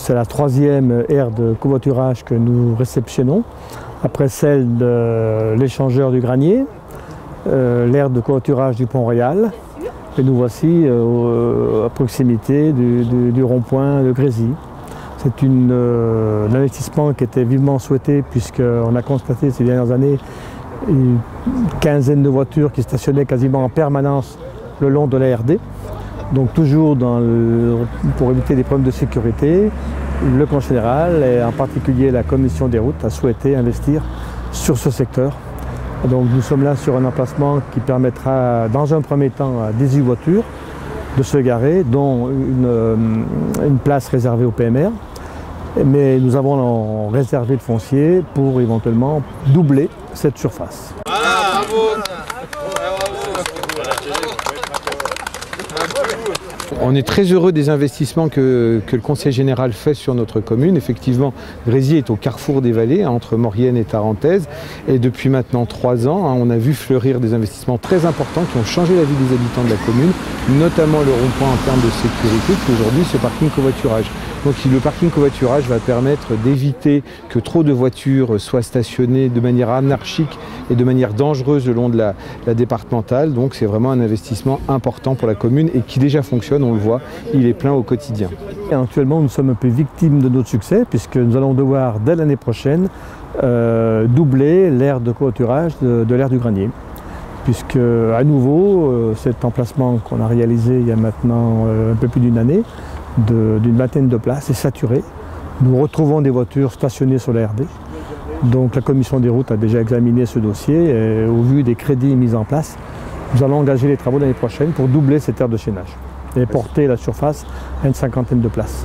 c'est la troisième aire de covoiturage que nous réceptionnons, après celle de l'échangeur du Granier, l'aire de covoiturage du Pont-Royal, et nous voici à proximité du rond-point de Grésy. C'est un investissement qui était vivement souhaité puisqu'on a constaté ces dernières années une quinzaine de voitures qui stationnaient quasiment en permanence le long de la RD. Donc toujours pour éviter des problèmes de sécurité, le Conseil général et en particulier la commission des routes a souhaité investir sur ce secteur. Donc nous sommes là sur un emplacement qui permettra dans un premier temps à 18 voitures de se garer, dont une place réservée au PMR. Mais nous avons réservé le foncier pour éventuellement doubler cette surface. On est très heureux des investissements que le Conseil général fait sur notre commune. Effectivement, Grésy est au carrefour des vallées, entre Maurienne et Tarentaise. Et depuis maintenant 3 ans, on a vu fleurir des investissements très importants qui ont changé la vie des habitants de la commune, notamment le rond-point en termes de sécurité, qui aujourd'hui ce parking covoiturage. Donc le parking covoiturage va permettre d'éviter que trop de voitures soient stationnées de manière anarchique et de manière dangereuse le long de la départementale. Donc c'est vraiment un investissement important pour la commune et qui déjà fonctionne, on le voit, il est plein au quotidien. Et actuellement nous sommes un peu victimes de notre succès puisque nous allons devoir dès l'année prochaine doubler l'aire de covoiturage de l'aire du Granier. Puisque à nouveau cet emplacement qu'on a réalisé il y a maintenant un peu plus d'une année, d'une vingtaine de places, est saturé. Nous retrouvons des voitures stationnées sur la RD. Donc la commission des routes a déjà examiné ce dossier et au vu des crédits mis en place, nous allons engager les travaux l'année prochaine pour doubler cette aire de chaînage et porter la surface à une 50aine de places.